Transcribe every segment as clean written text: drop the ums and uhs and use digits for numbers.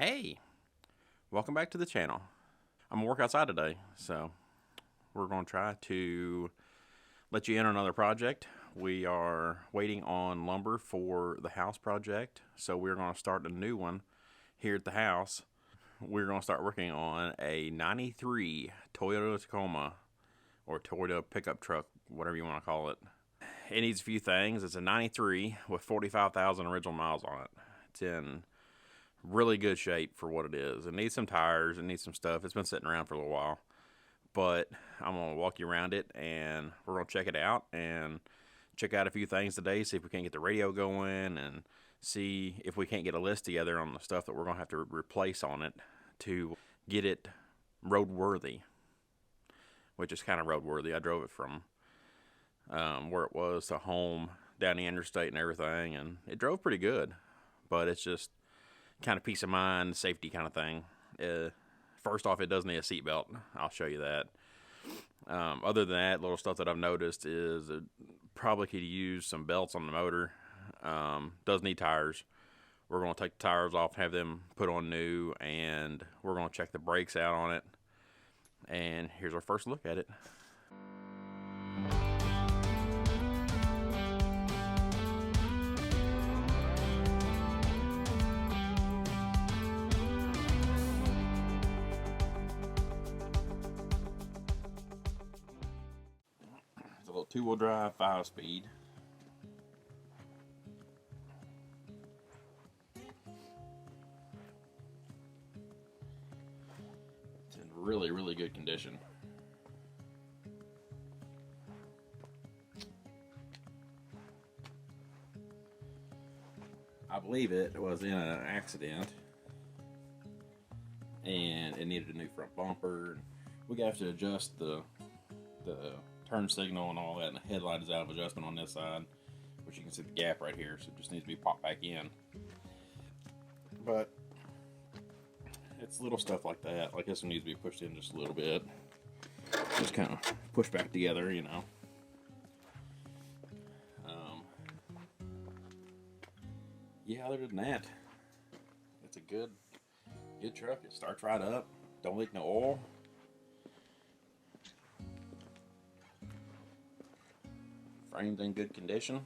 Hey, welcome back to the channel. I'm gonna work outside today, so we're gonna try to let you in on another project. We are waiting on lumber for the house project, so we're gonna start a new one here at the house. We're gonna start working on a 93 Toyota Tacoma, or Toyota pickup truck, whatever you want to call it. It needs a few things. It's a 93 with 45,000 original miles on it. It's in really good shape for what it is. It needs some tires, it needs some stuff. It's been sitting around for a little while, but I'm gonna walk you around it and we're gonna check it out and check out a few things today, see if we can't get the radio going and see if we can't get a list together on the stuff that we're gonna have to replace on it to get it roadworthy, which is kind of roadworthy. I drove it from where it was to home down the interstate and everything, and it drove pretty good, but it's just kind of peace of mind, safety kind of thing. First off, it does need a seatbelt. I'll show you that. Other than that, little stuff that I've noticed is it probably could use some belts on the motor. Does need tires. We're going to take the tires off, have them put on new, and we're going to check the brakes out on it. And here's our first look at it. It's a little two-wheel drive, 5-speed. It's in really, really good condition. I believe it was in an accident and it needed a new front bumper. We have to adjust the turn signal and all that, and the headlight is out of adjustment on this side, which you can see the gap right here, so it just needs to be popped back in. But it's little stuff like that, like this one needs to be pushed in just a little bit, just kind of push back together, you know. Yeah, other than that, it's a good truck. It starts right up, don't leak no oil. Frame's in good condition.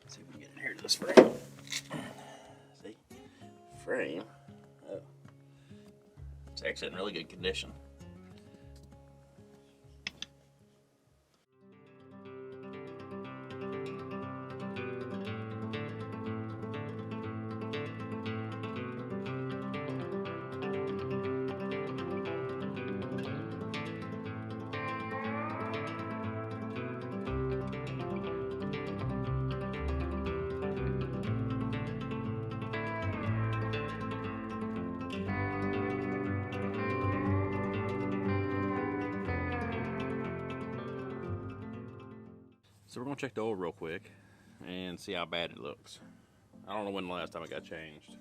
Let's see if we can get in here to this frame. See? Frame. Oh. It's actually in really good condition. So we're going to check the oil real quick and see how bad it looks. I don't know when the last time it got changed.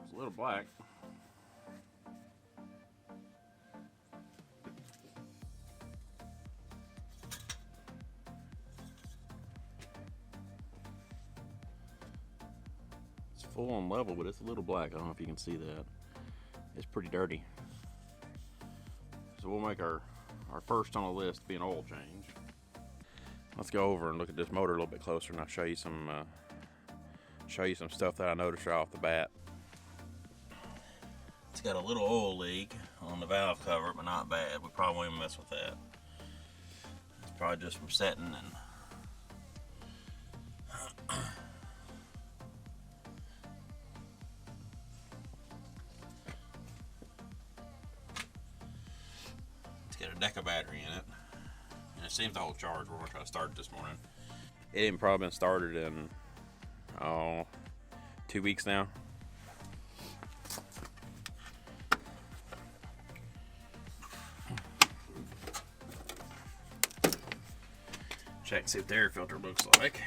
It's a little black. It's full on level, but it's a little black. I don't know if you can see that. It's pretty dirty. So we'll make our first on the list be an oil change. Let's go over and look at this motor a little bit closer, and I'll show you some stuff that I noticed right off the bat. It's got a little oil leak on the valve cover, but not bad. We probably won't even mess with that. It's probably just from setting and got a Deca battery in it, and it seems to hold charge. We're going to try to start it this morning. It ain't probably been started in 2 weeks now. Check see what the air filter looks like.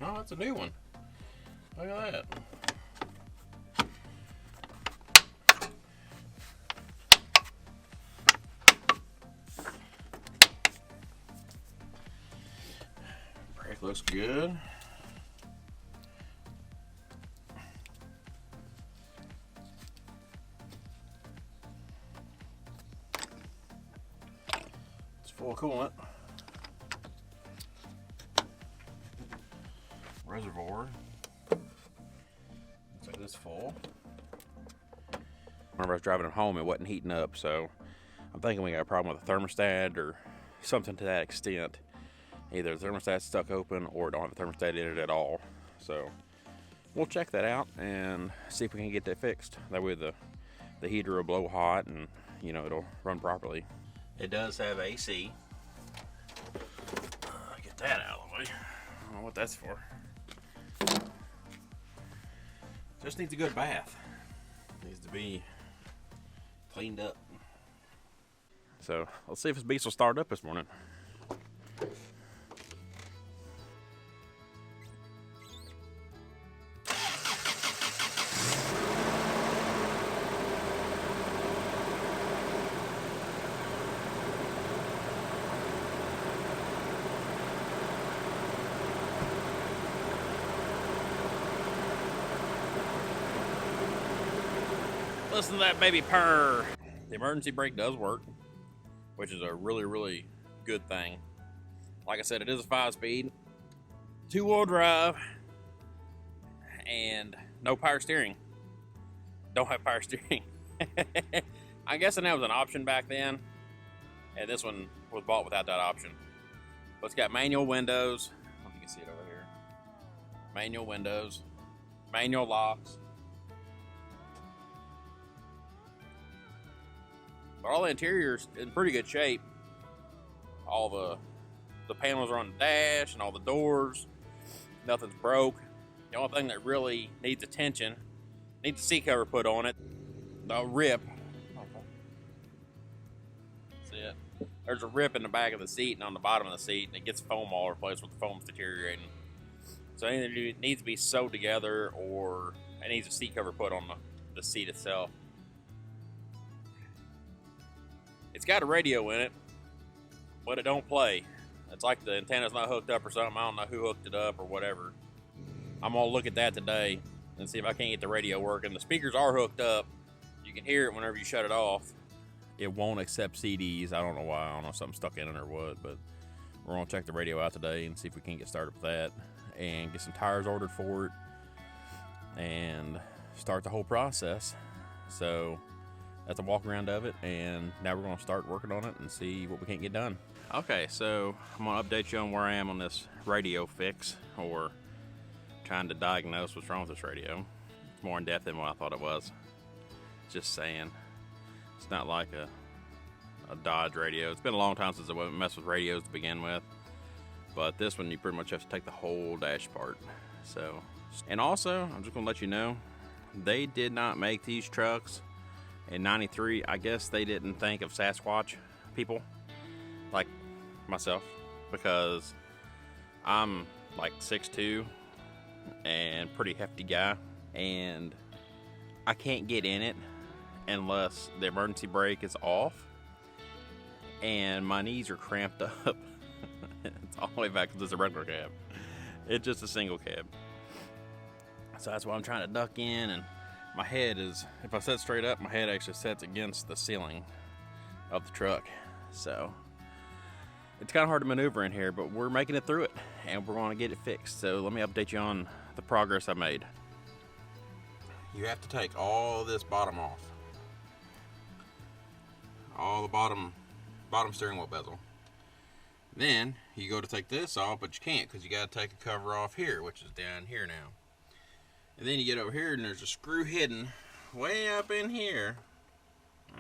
Oh, that's a new one. Look at that. looks good. It's full of coolant. Reservoir. Looks like this full. Whenever I was driving it home, it wasn't heating up, so I'm thinking we got a problem with the thermostat or something to that extent. Either the thermostat's stuck open or don't have a thermostat in it at all. So we'll check that out and see if we can get that fixed. That way the heater will blow hot and, you know, it'll run properly. It does have AC. Get that out of the way. I don't know what that's for. Just needs a good bath. Needs to be cleaned up. So let's see if this beast will start up this morning. Listen to that baby purr. The emergency brake does work, which is a really, really good thing. Like I said, it is a 5-speed, 2-wheel drive, and no power steering. Don't have power steering. I'm guessing that was an option back then, and this one was bought without that option. But it's got manual windows. I don't know if you can see it over here. Manual windows, manual locks. But all the interior's in pretty good shape. All the panels are on the dash and all the doors. Nothing's broke. The only thing that really needs attention, needs a seat cover put on it. The rip. See it? There's a rip in the back of the seat and on the bottom of the seat, and it gets foam all over the place with the foam's deteriorating. So either it needs to be sewed together or it needs a seat cover put on the seat itself. It's got a radio in it, but it don't play. It's like the antenna's not hooked up or something. I don't know who hooked it up or whatever. I'm gonna look at that today and see if I can't get the radio working. The speakers are hooked up. You can hear it whenever you shut it off. It won't accept CDs. I don't know why. I don't know if something's stuck in it or what, but we're gonna check the radio out today and see if we can't get started with that and get some tires ordered for it and start the whole process. So that's a walk around of it, and now we're going to start working on it and see what we can't get done. Okay, so I'm going to update you on where I am on this radio fix, or trying to diagnose what's wrong with this radio. It's more in depth than what I thought it was. Just saying. It's not like a Dodge radio. It's been a long time since I messed with radios to begin with, but this one you pretty much have to take the whole dash apart. So, and also, I'm just going to let you know, they did not make these trucks in '93. I guess they didn't think of Sasquatch people like myself, because I'm like 6'2" and pretty hefty guy, and I can't get in it unless the emergency brake is off and my knees are cramped up. It's all the way back because it's a regular cab. It's just a single cab. So that's why I'm trying to duck in, and my head is, if I sit straight up, my head actually sets against the ceiling of the truck. So it's kind of hard to maneuver in here, but we're making it through it, and we're going to get it fixed. So let me update you on the progress I made. You have to take all this bottom off. All the bottom steering wheel bezel. Then you go to take this off, but you can't because you got to take a cover off here, which is down here now. And then you get over here and there's a screw hidden way up in here.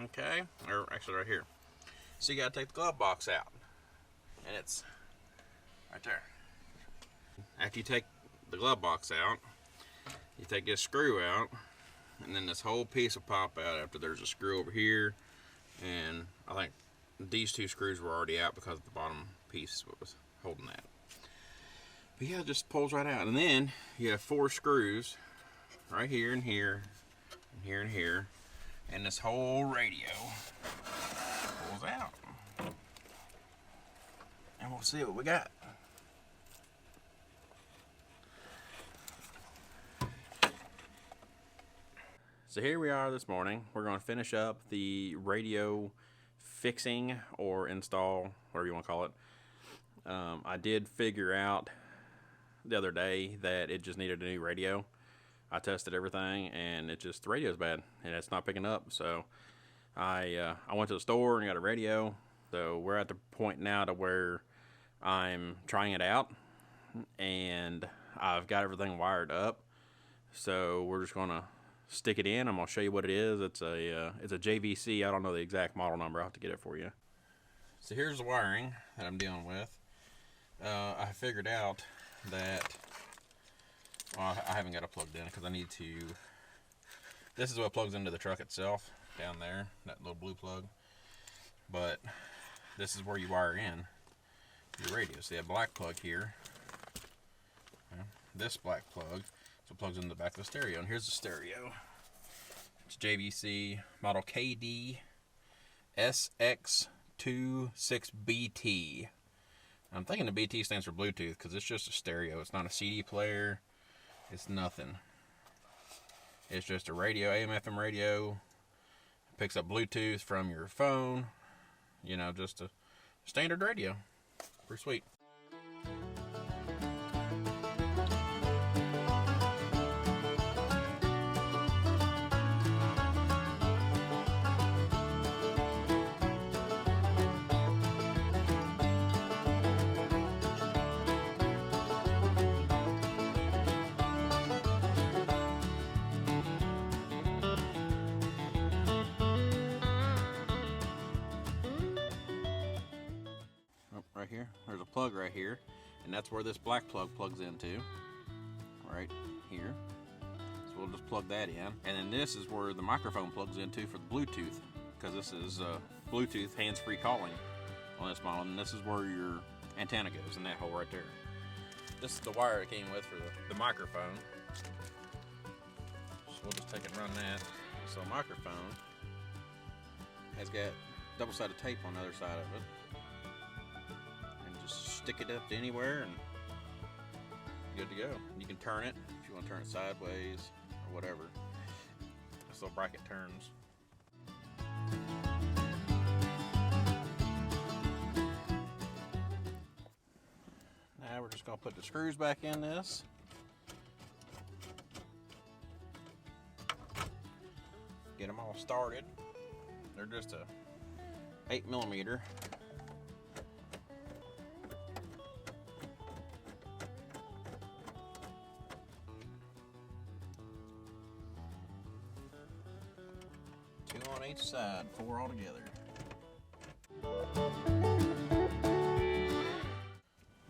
Okay? Or actually right here. So you gotta take the glove box out. And it's right there. After you take the glove box out, you take this screw out, and then this whole piece will pop out after there's a screw over here. And I think these two screws were already out because the bottom piece was holding that. But yeah, it just pulls right out. And then you have 4 screws right here and here and here and here, and this whole radio pulls out, and we'll see what we got. So here we are this morning. We're going to finish up the radio fixing or install, whatever you want to call it. I did figure out the other day that it just needed a new radio. I tested everything and the radio's bad and it's not picking up. So I went to the store and got a radio. So we're at the point now to where I'm trying it out and I've got everything wired up. So we're just gonna stick it in. I'm gonna show you what it is. It's a JVC. I don't know the exact model number. I'll have to get it for you. So here's the wiring that I'm dealing with. I figured out that, well, I haven't got it plugged in because I need to. This is what plugs into the truck itself down there, that little blue plug. But this is where you wire in your radio. So you have a black plug here. This black plug, so it plugs into the back of the stereo. And here's the stereo. It's JVC model KD SX26BT. I'm thinking the BT stands for Bluetooth because it's just a stereo. It's not a CD player. It's nothing. It's just a radio, AM, FM radio. It picks up Bluetooth from your phone. You know, just a standard radio. Pretty sweet. Right here, there's a plug right here, and that's where this black plug plugs into, right here. So we'll just plug that in, and then this is where the microphone plugs into for the Bluetooth, because this is Bluetooth hands-free calling on this model, and this is where your antenna goes in that hole right there. This is the wire it came with for the microphone. So we'll just take and run that. So the microphone has got double-sided tape on the other side of it. Stick it up to anywhere and good to go. You can turn it if you want to turn it sideways or whatever. This little bracket turns. Now we're just going to put the screws back in this. Get them all started. They're just a 8mm. Two on each side, 4 all together. We're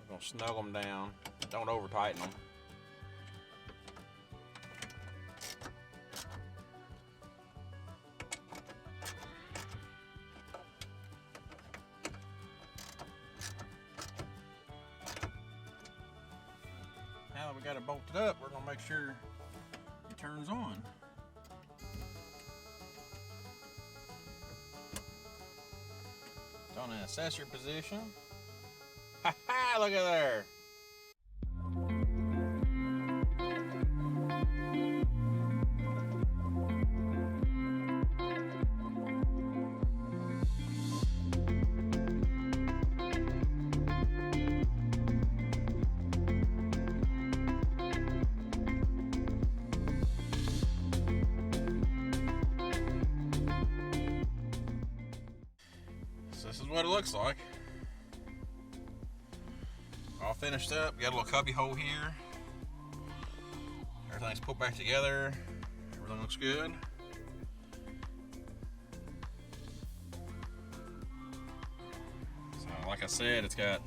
gonna snug them down. Don't over tighten them. Now that we got it bolted up, we're gonna make sure it turns on. On an accessory position. Ha ha! Look at there. This is what it looks like. All finished up. Got a little cubby hole here. Everything's put back together. Everything looks good. So, like I said, it's got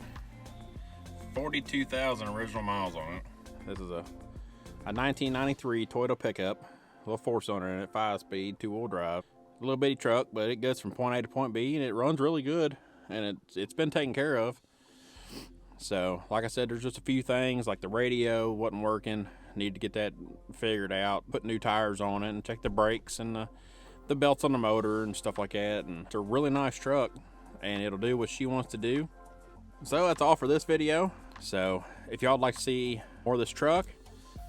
42,000 original miles on it. This is a 1993 Toyota pickup. A little 4-cylinder in it, 5-speed, 2-wheel drive. A little bitty truck, but it gets from point A to point B, and it runs really good, and it's been taken care of. So, like I said, there's just a few things, like the radio wasn't working. Need to get that figured out, put new tires on it, and check the brakes and the belts on the motor and stuff like that. And it's a really nice truck, and it'll do what she wants to do. So that's all for this video. So if y'all would like to see more of this truck,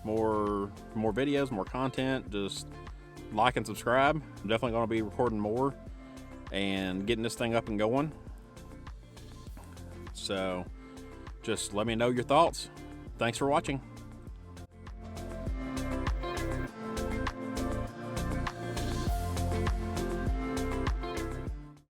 more videos, more content, just like and subscribe. I'm definitely going to be recording more and getting this thing up and going. So just let me know your thoughts. Thanks for watching.